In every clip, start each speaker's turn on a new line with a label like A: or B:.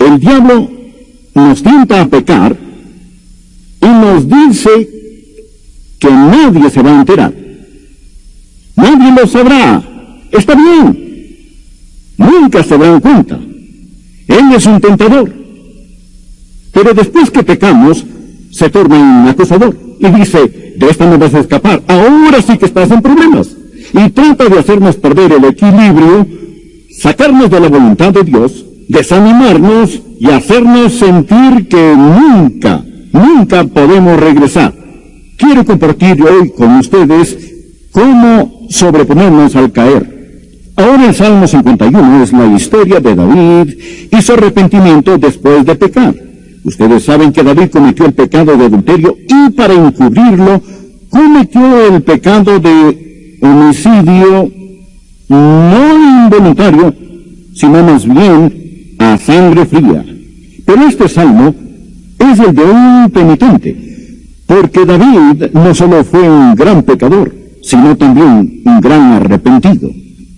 A: El diablo nos tienta a pecar y nos dice que nadie se va a enterar. Nadie lo sabrá. Está bien. Nunca se darán cuenta. Él es un tentador. Pero después que pecamos, se torna un acusador y dice, de esta no vas a escapar, ahora sí que estás en problemas. Y trata de hacernos perder el equilibrio, sacarnos de la voluntad de Dios, desanimarnos y hacernos sentir que nunca podemos regresar. Quiero compartir hoy con ustedes cómo sobreponernos al caer. Ahora el Salmo 51 es la historia de David y su arrepentimiento después de pecar. Ustedes saben que David cometió el pecado de adulterio y para encubrirlo cometió el pecado de homicidio no involuntario, sino más bien a sangre fría. Pero este salmo es el de un penitente, porque David no solo fue un gran pecador, sino también un gran arrepentido.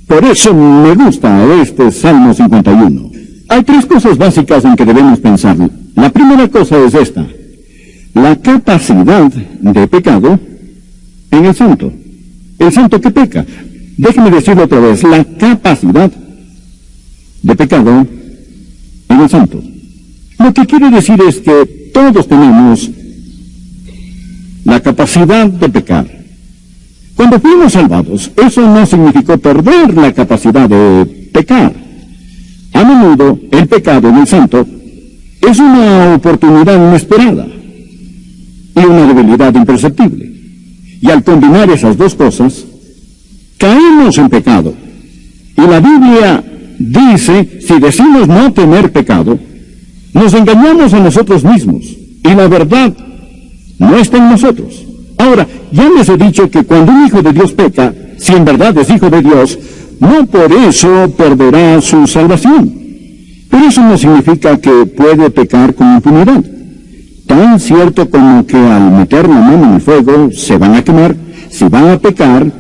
A: Por eso me gusta este Salmo 51. Hay tres cosas básicas en que debemos pensar. La primera cosa es esta: la capacidad de pecado en el santo que peca. Déjeme decirlo otra vez: la capacidad de pecado en el santo. Lo que quiere decir es que todos tenemos la capacidad de pecar. Cuando fuimos salvados, eso no significó perder la capacidad de pecar. A menudo, el pecado en el santo es una oportunidad inesperada y una debilidad imperceptible. Y al combinar esas dos cosas, caemos en pecado. Y la Biblia dice, si decimos no tener pecado, nos engañamos a nosotros mismos. Y la verdad no está en nosotros. Ahora, ya les he dicho que cuando un hijo de Dios peca, si en verdad es hijo de Dios, no por eso perderá su salvación. Pero eso no significa que puede pecar con impunidad. Tan cierto como que al meter la mano en el fuego se van a quemar, si van a pecar,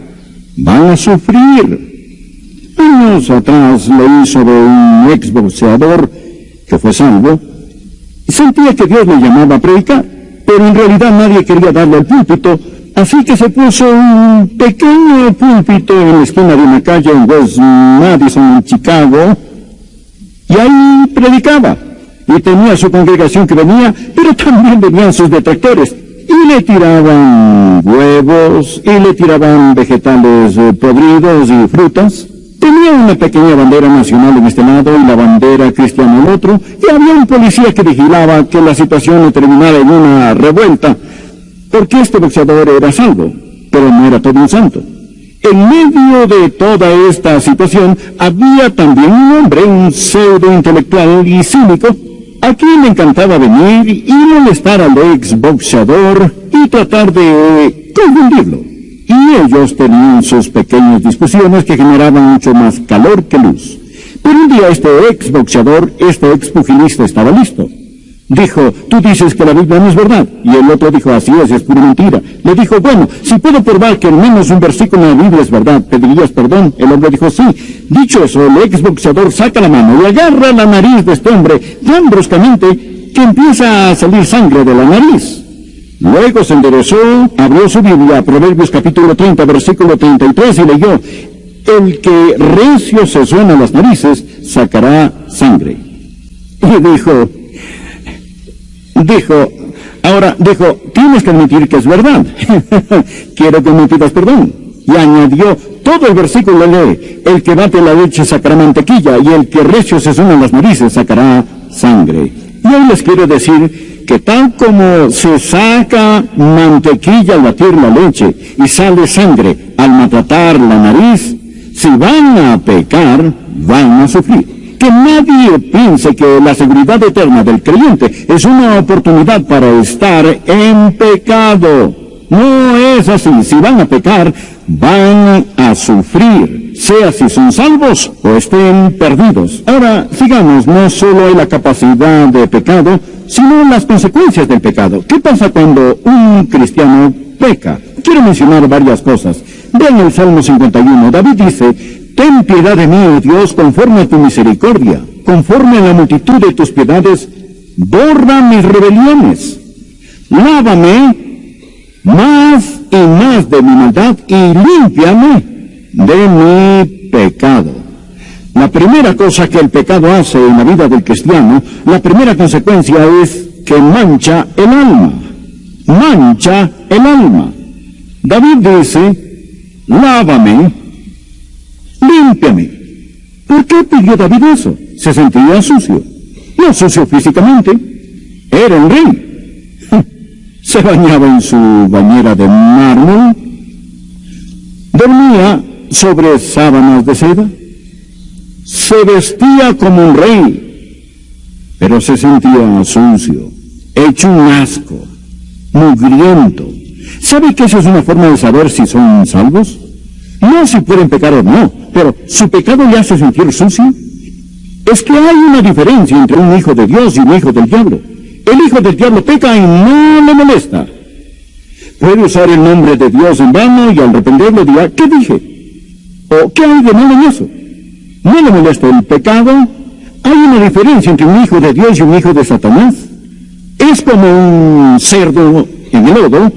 A: van a sufrir. Años atrás leí sobre un exboxeador que fue salvo y sentía que Dios le llamaba a predicar, pero en realidad nadie quería darle el púlpito, así que se puso un pequeño púlpito en la esquina de una calle en West Madison, en Chicago, y ahí predicaba. Y tenía su congregación que venía, pero también venían sus detractores. Y le tiraban huevos, y le tiraban vegetales podridos y frutas. Tenía una pequeña bandera nacional en este lado y la bandera cristiana en el otro. Y había un policía que vigilaba que la situación no terminara en una revuelta, porque este boxeador era salvo, pero no era todo un santo. En medio de toda esta situación había también un hombre, un pseudo intelectual y cínico, a quien le encantaba venir y molestar al exboxeador y tratar de confundirlo. Y ellos tenían sus pequeñas discusiones que generaban mucho más calor que luz. Pero un día este exboxeador, este expugilista estaba listo. Dijo, tú dices que la Biblia no es verdad. Y el otro dijo, así es pura mentira. Le dijo, bueno, si puedo probar que al menos un versículo de la Biblia es verdad, ¿pedirías perdón? El hombre dijo, sí. Dicho eso, el exboxeador saca la mano y agarra la nariz de este hombre tan bruscamente que empieza a salir sangre de la nariz. Luego se enderezó, abrió su Biblia, Proverbios capítulo 30, versículo 33, y leyó, el que recio se suena las narices, sacará sangre. Y dijo, tienes que admitir que es verdad. Quiero que me pidas perdón. Y añadió, todo el versículo lee, el que bate la leche sacará mantequilla, y el que recio se suena las narices sacará sangre. Y hoy les quiero decir que tal como se saca mantequilla al batir la leche y sale sangre al maltratar la nariz, si van a pecar, van a sufrir. Que nadie piense que la seguridad eterna del creyente es una oportunidad para estar en pecado. No es así. Si van a pecar, van a sufrir, sea si son salvos o estén perdidos. Ahora, sigamos, no solo hay la capacidad de pecado, sino las consecuencias del pecado. ¿Qué pasa cuando un cristiano peca? Quiero mencionar varias cosas. Vean el Salmo 51. David dice, ten piedad de mí, oh Dios, conforme a tu misericordia. conforme a la multitud de tus piedades, borra mis rebeliones. Lávame más y más de mi maldad y límpiame de mi pecado. La primera cosa que el pecado hace en la vida del cristiano, la primera consecuencia es que mancha el alma. Mancha el alma. David dice, lávame, límpiame. ¿Por qué pidió David eso? Se sentía sucio. No sucio físicamente. Era el rey. Se bañaba en su bañera de mármol. Dormía sobre sábanas de seda. Se vestía como un rey. Pero se sentía sucio, hecho un asco, mugriento. ¿Sabe que esa es una forma de saber si son salvos? No si pueden pecar o no, pero ¿su pecado le hace sentir sucio? Es que hay una diferencia entre un hijo de Dios y un hijo del diablo. El hijo del diablo peca y no le molesta. Puede usar el nombre de Dios en vano y al arrepentirlo dirá, ¿qué dije? ¿O qué hay de malo en eso? ¿No le molesta el pecado? Hay una diferencia entre un hijo de Dios y un hijo de Satanás. Es como un cerdo en el lodo.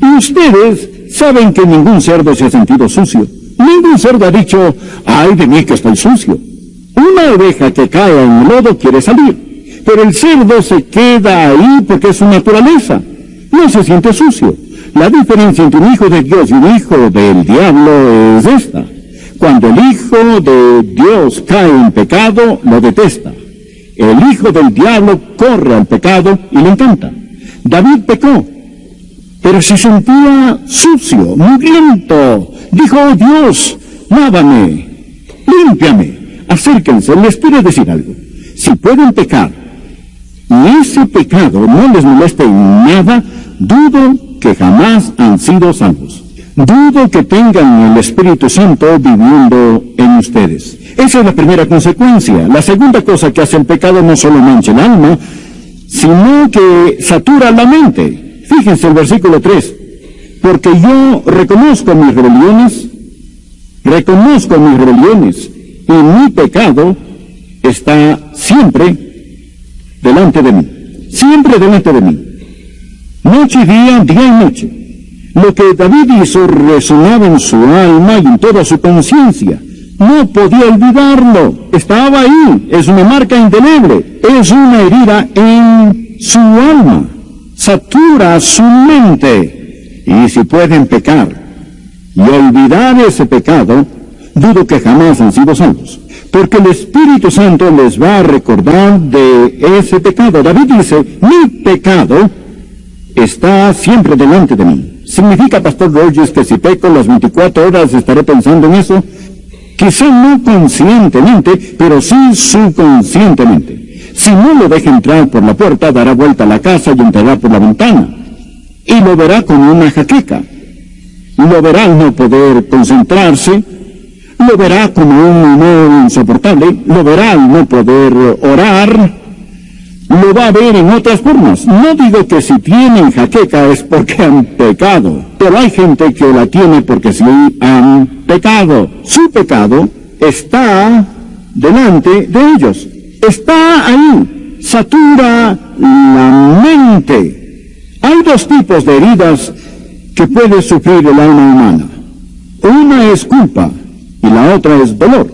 A: Y ustedes saben que ningún cerdo se ha sentido sucio. Ningún cerdo ha dicho, ay de mí que estoy sucio. Una oveja que cae en el lodo quiere salir, pero el cerdo se queda ahí porque es su naturaleza. No se siente sucio. La diferencia entre un hijo de Dios y un hijo del diablo es esta. Cuando el hijo de Dios cae en pecado, lo detesta. El hijo del diablo corre al pecado y le encanta. David pecó, pero se sentía sucio, mugriento. Dijo, oh Dios, lávame, límpiame. Acérquense, les quiero decir algo. Si pueden pecar, y ese pecado no les moleste en nada, dudo que jamás han sido salvos. Dudo que tengan el Espíritu Santo viviendo en ustedes. Esa es la primera consecuencia. La segunda cosa que hace el pecado no solo mancha el alma, sino que satura la mente. Fíjense el versículo 3. Porque yo reconozco mis rebeliones, y mi pecado está siempre delante de mí. Siempre delante de mí. Noche y día, día y noche. Lo que David hizo resonaba en su alma y en toda su conciencia. No podía olvidarlo. Estaba ahí. Es una marca indeleble. Es una herida en su alma. Satura su mente. Y si pueden pecar y olvidar ese pecado, dudo que jamás han sido salvos. Porque el Espíritu Santo les va a recordar de ese pecado. David dice, mi pecado está siempre delante de mí. ¿Significa, Pastor Rogers, que si peco las 24 horas estaré pensando en eso? Quizá no conscientemente, pero sí subconscientemente. Si no lo deja entrar por la puerta, dará vuelta a la casa y entrará por la ventana. Y lo verá con una jaqueca. Lo verá al no poder concentrarse. Lo verá como un humor insoportable. Lo verá al no poder orar. Lo va a ver en otras formas. No digo que si tienen jaqueca es porque han pecado, pero hay gente que la tiene porque sí han pecado. Su pecado está delante de ellos. Está ahí. Satura la mente. Hay dos tipos de heridas que puede sufrir el alma humana. Una es culpa y la otra es dolor.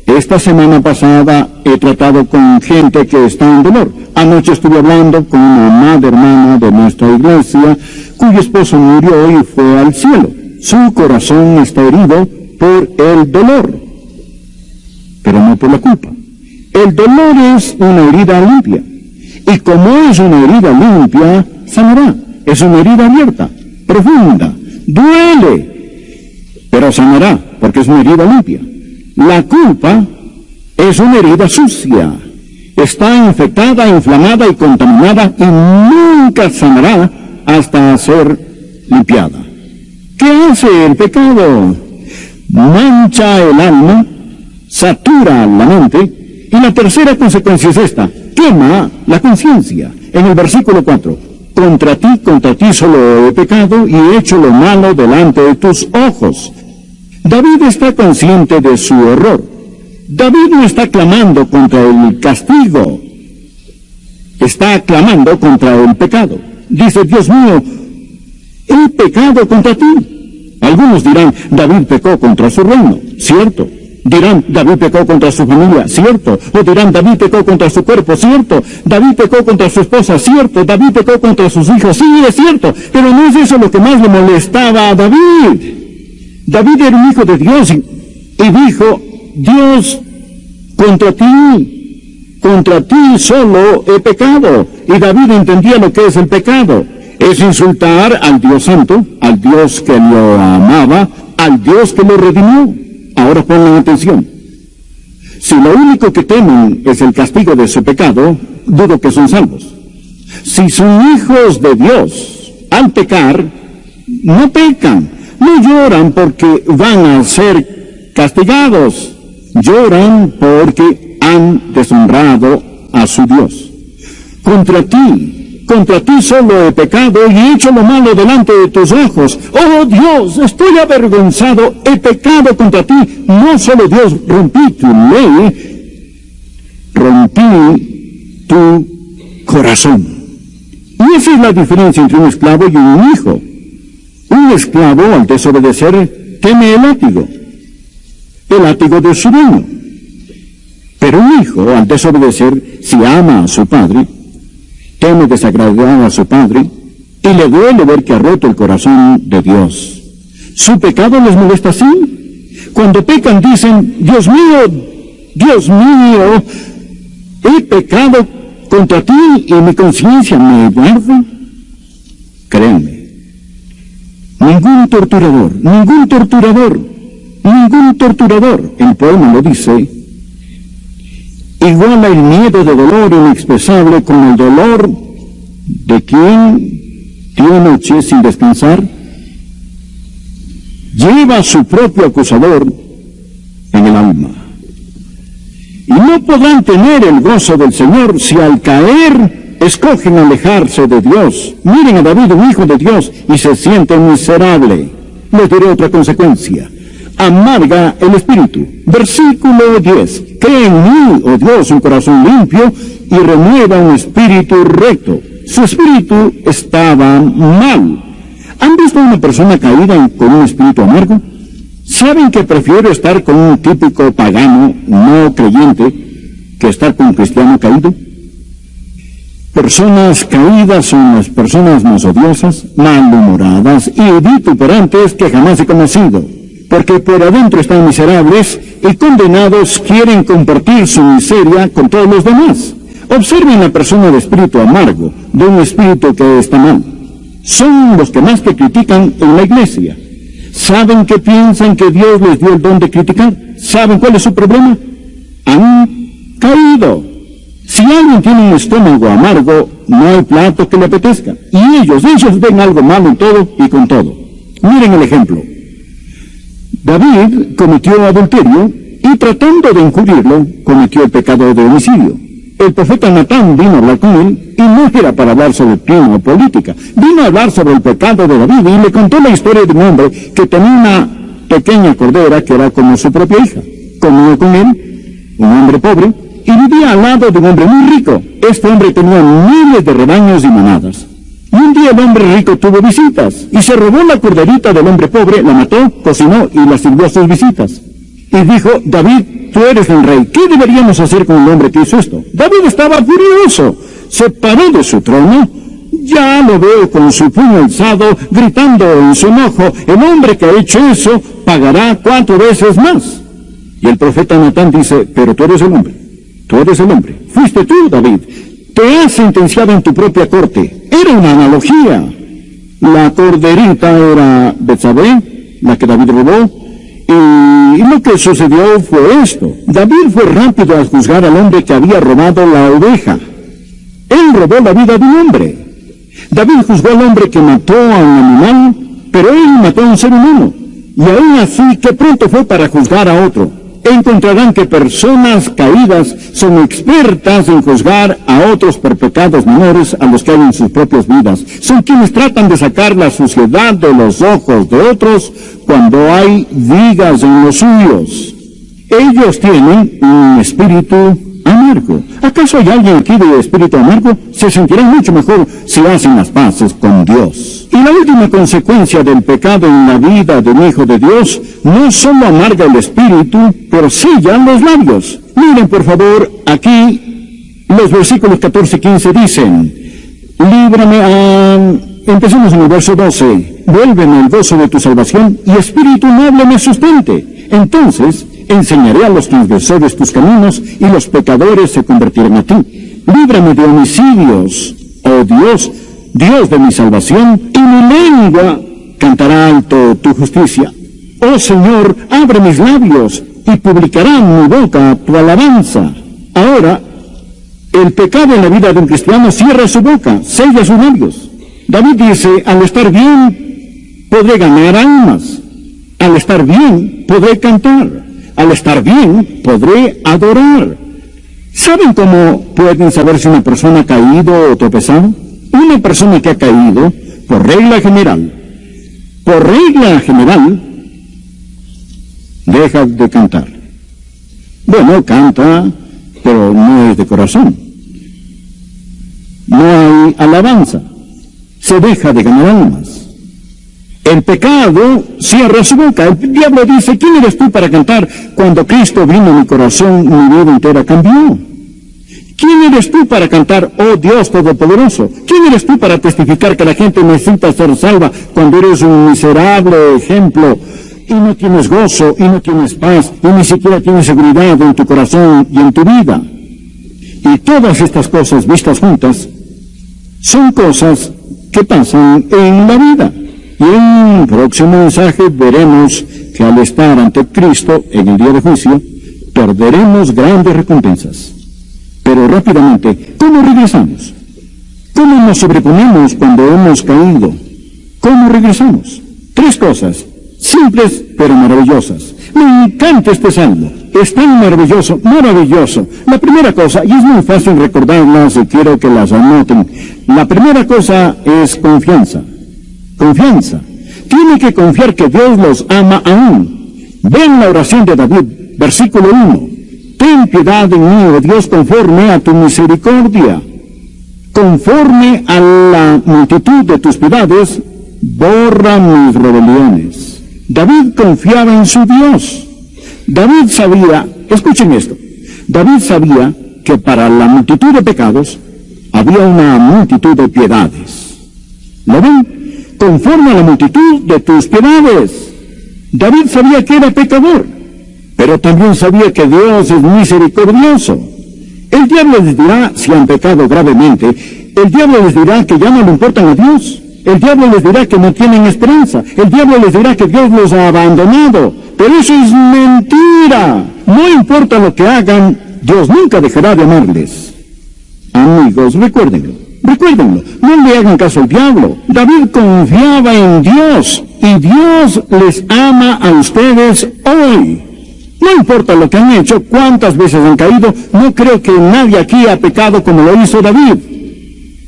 A: Esta semana pasada he tratado con gente que está en dolor. Anoche estuve hablando con una amada hermana de nuestra iglesia, cuyo esposo murió y fue al cielo. Su corazón está herido por el dolor, pero no por la culpa. El dolor es una herida limpia, y como es una herida limpia, sanará. Es una herida abierta, profunda, duele, pero sanará, porque es una herida limpia. La culpa es una herida sucia. Está infectada, inflamada y contaminada y nunca sanará hasta ser limpiada. ¿Qué hace el pecado? Mancha el alma, satura la mente y la tercera consecuencia es esta: quema la conciencia. En el versículo 4, contra ti solo he pecado y he hecho lo malo delante de tus ojos. David está consciente de su error. David no está clamando contra el castigo, está clamando contra el pecado. Dice, Dios mío, he pecado contra ti. Algunos dirán, David pecó contra su reino, cierto. Dirán, David pecó contra su familia, cierto. O dirán, David pecó contra su cuerpo, cierto. David pecó contra su esposa, cierto. David pecó contra sus hijos, sí, es cierto. Pero no es eso lo que más le molestaba a David. David era un hijo de Dios y dijo, Dios, contra ti solo he pecado. Y David entendía lo que es el pecado. Es insultar al Dios santo, al Dios que lo amaba, al Dios que lo redimió. Ahora pongan atención. Si lo único que temen es el castigo de su pecado, dudo que son salvos. Si son hijos de Dios, al pecar, no pecan, no lloran porque van a ser castigados, lloran porque han deshonrado a su Dios. Contra ti solo he pecado y he hecho lo malo delante de tus ojos. Oh Dios, estoy avergonzado, he pecado contra ti. No solo Dios, rompí tu ley, rompí tu corazón. Y esa es la diferencia entre un esclavo y un hijo. Un esclavo, al desobedecer, teme el látigo de su dueño. Pero un hijo, al desobedecer, si ama a su padre, teme desagradar a su padre, y le duele ver que ha roto el corazón de Dios. ¿Su pecado les molesta así? Cuando pecan dicen, Dios mío, he pecado contra ti y mi conciencia me guarda. Créanme, ningún torturador, el poema lo dice, iguala el miedo de dolor inexpresable con el dolor de quien día y noche sin descansar lleva su propio acusador en el alma. Y no podrán tener el gozo del Señor si al caer escogen alejarse de Dios. Miren a David, un hijo de Dios, y se siente miserable. Les diré otra consecuencia. Amarga el espíritu. Versículo 10. Crea en mí, oh Dios, un corazón limpio y renueva un espíritu recto. Su espíritu estaba mal. ¿Han visto a una persona caída con un espíritu amargo? ¿Saben que prefiero estar con un típico pagano no creyente que estar con un cristiano caído? Personas caídas son las personas más odiosas, malhumoradas y vituperantes que jamás he conocido, porque por adentro están miserables y condenados quieren compartir su miseria con todos los demás. Observen la persona de espíritu amargo, de un espíritu que está mal. Son los que más te critican en la iglesia. ¿Saben que piensan que Dios les dio el don de criticar? ¿Saben cuál es su problema? Han caído. Si alguien tiene un estómago amargo, no hay plato que le apetezca. Y ellos ven algo malo en todo y con todo. Miren el ejemplo. David cometió adulterio y tratando de encubrirlo, cometió el pecado de homicidio. El profeta Natán vino a hablar con él y no era para hablar sobre clima o política. Vino a hablar sobre el pecado de David y le contó la historia de un hombre que tenía una pequeña cordera que era como su propia hija. Comió con él, un hombre pobre, y vivía al lado de un hombre muy rico. Este hombre tenía miles de rebaños y manadas. Y un día el hombre rico tuvo visitas y se robó la corderita del hombre pobre, la mató, cocinó y la sirvió a sus visitas. Y dijo, David, tú eres el rey, ¿qué deberíamos hacer con el hombre que hizo esto? David estaba furioso, se paró de su trono, ya lo veo con su puño alzado, gritando en su enojo, el hombre que ha hecho eso pagará 4 veces más. Y el profeta Natán dice, pero tú eres el hombre, fuiste tú, David, te has sentenciado en tu propia corte. Era una analogía. La corderita era Betsabé, la que David robó, y lo que sucedió fue esto. David fue rápido a juzgar al hombre que había robado la oveja. Él robó la vida de un hombre. David juzgó al hombre que mató a un animal, pero él mató a un ser humano. Y aún así, que pronto fue para juzgar a otro. Encontrarán que personas caídas son expertas en juzgar a otros por pecados menores a los que hay en sus propias vidas. Son quienes tratan de sacar la suciedad de los ojos de otros cuando hay vigas en los suyos. Ellos tienen un espíritu amargo. ¿Acaso hay alguien aquí de espíritu amargo? Se sentirán mucho mejor si hacen las paces con Dios. Y la última consecuencia del pecado en la vida de un hijo de Dios no solo amarga el espíritu, pero sella los labios. Miren, por favor, aquí los versículos 14 y 15 dicen, empecemos en el verso 12, vuélveme el gozo de tu salvación y espíritu noble me sustente. Entonces enseñaré a los transgresores tus caminos y los pecadores se convertirán a ti. Líbrame de homicidios, oh Dios, Dios de mi salvación, y mi lengua cantará alto tu justicia. Oh Señor, abre mis labios y publicará en mi boca tu alabanza. Ahora, el pecado en la vida de un cristiano cierra su boca, sella sus labios. David dice, al estar bien, podré ganar almas. Al estar bien, podré cantar. Al estar bien, podré adorar. ¿Saben cómo pueden saber si una persona ha caído o tropezado? Una persona que ha caído, por regla general, deja de cantar. Bueno, canta, pero no es de corazón. No hay alabanza. Se deja de ganar almas. El pecado cierra su boca. El diablo dice, ¿quién eres tú para cantar? Cuando Cristo vino a mi corazón, mi vida entera cambió. ¿Quién eres tú para cantar, oh Dios Todopoderoso? ¿Quién eres tú para testificar que la gente necesita ser salva cuando eres un miserable ejemplo y no tienes gozo y no tienes paz y ni siquiera tienes seguridad en tu corazón y en tu vida? Y todas estas cosas vistas juntas son cosas que pasan en la vida. Y en un próximo mensaje veremos que al estar ante Cristo en el día de juicio, perderemos grandes recompensas. Pero rápidamente, ¿cómo regresamos? ¿Cómo nos sobreponemos cuando hemos caído? ¿Cómo regresamos? 3 cosas, simples pero maravillosas. Me encanta este salmo. Es tan maravilloso, maravilloso. La primera cosa, y es muy fácil recordarlas y quiero que las anoten. La primera cosa es confianza. Confianza. Tiene que confiar que Dios los ama aún. Ven la oración de David, versículo 1. Ten piedad de mí, oh Dios, conforme a tu misericordia. Conforme a la multitud de tus piedades, borra mis rebeliones. David confiaba en su Dios. David sabía, escuchen esto, David sabía que para la multitud de pecados había una multitud de piedades. ¿Lo ven? Conforme a la multitud de tus piedades. David sabía que era pecador, pero también sabía que Dios es misericordioso. El diablo les dirá, si han pecado gravemente, el diablo les dirá que ya no le importan a Dios. El diablo les dirá que no tienen esperanza. El diablo les dirá que Dios los ha abandonado. Pero eso es mentira. No importa lo que hagan, Dios nunca dejará de amarles. Amigos, recuérdenlo. No le hagan caso al diablo. David confiaba en Dios y Dios les ama a ustedes hoy. No importa lo que han hecho, cuántas veces han caído, no creo que nadie aquí ha pecado como lo hizo David.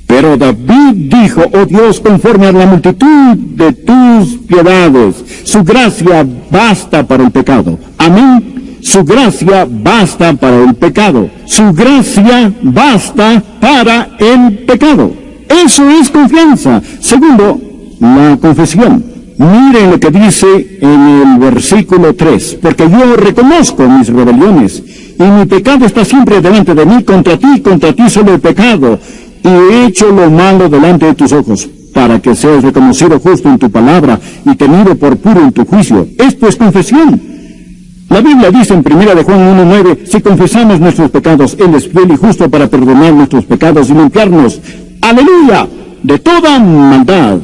A: Pero David dijo, oh Dios, conforme a la multitud de tus piedades, su gracia basta para el pecado. Amén. Su gracia basta para el pecado. Su gracia basta para el pecado. Eso es confianza. Segundo, la confesión. Miren lo que dice en el versículo 3. Porque yo reconozco mis rebeliones, y mi pecado está siempre delante de mí. Contra ti solo he pecado, y he hecho lo malo delante de tus ojos, para que seas reconocido justo en tu palabra, y tenido por puro en tu juicio. Esto es confesión. La Biblia dice en 1 de Juan 1:9, si confesamos nuestros pecados, Él es fiel y justo para perdonar nuestros pecados y limpiarnos, aleluya, de toda maldad.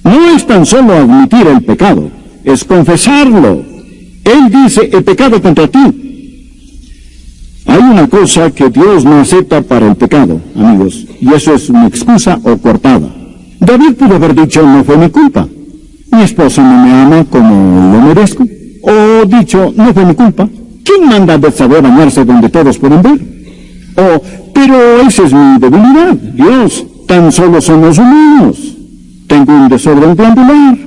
A: No es tan solo admitir el pecado, es confesarlo. Él dice, he pecado contra ti. Hay una cosa que Dios no acepta para el pecado, amigos, y eso es una excusa o coartada. David pudo haber dicho, no fue mi culpa. Mi esposa no me ama como lo merezco. O dicho, no fue mi culpa. ¿Quién manda a Betsabé bañarse donde todos pueden ver? O, pero esa es mi debilidad. Dios, tan solo somos humanos. Tengo un desorden glandular.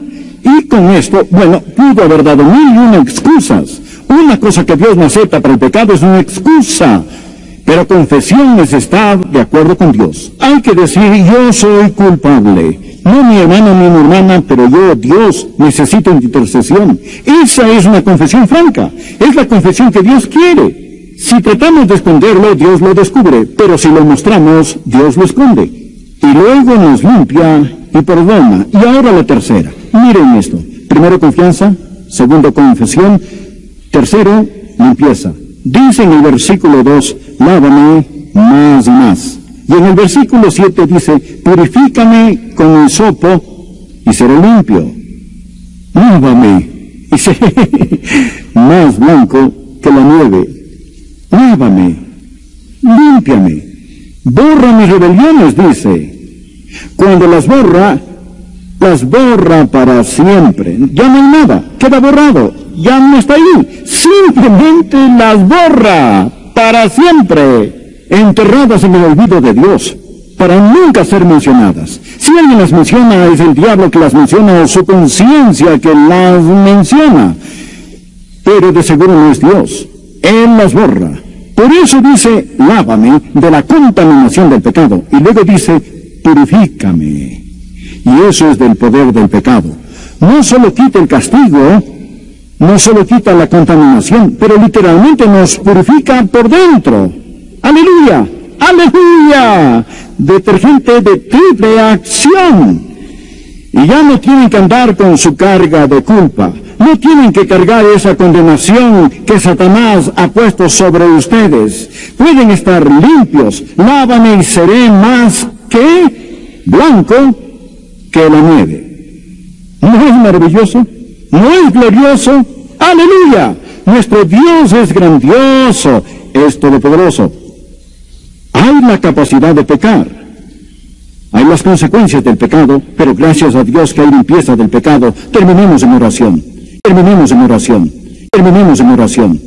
A: Y con esto, bueno, pudo haber dado 1001 excusas. Una cosa que Dios no acepta para el pecado es una excusa. Pero confesión es estar de acuerdo con Dios. Hay que decir, yo soy culpable. No mi hermano ni mi hermana, pero yo, Dios, necesito intercesión. Esa es una confesión franca. Es la confesión que Dios quiere. Si tratamos de esconderlo, Dios lo descubre. Pero si lo mostramos, Dios lo esconde. Y luego nos limpia y perdona. Y ahora la tercera. Miren esto. Primero, confianza. Segundo, confesión. Tercero, limpieza. Dice en el versículo 2, lávame más y más. Y en el versículo 7 dice, purifícame con hisopo y seré limpio. Lávame y seré más blanco que la nieve. Lávame, límpiame. Borra mis rebeliones, dice. Cuando las borra para siempre. Ya no hay nada, queda borrado, ya no está ahí. Simplemente las borra para siempre, enterradas en el olvido de Dios, para nunca ser mencionadas. Si alguien las menciona, es el diablo que las menciona o su conciencia que las menciona. Pero de seguro no es Dios, Él las borra. Por eso dice, lávame de la contaminación del pecado. Y luego dice, purifícame. Y eso es del poder del pecado. No solo quita el castigo, no solo quita la contaminación, pero literalmente nos purifica por dentro. ¡Aleluya! ¡Aleluya! Detergente de triple acción. Y ya no tienen que andar con su carga de culpa. No tienen que cargar esa condenación que Satanás ha puesto sobre ustedes. Pueden estar limpios. Lávame y seré más que blanco que la nieve. ¿No es maravilloso? ¿No es glorioso? ¡Aleluya! Nuestro Dios es grandioso, es todopoderoso. Hay la capacidad de pecar. Hay las consecuencias del pecado, pero gracias a Dios que hay limpieza del pecado. Terminemos en oración. Terminemos en oración. Terminemos en oración.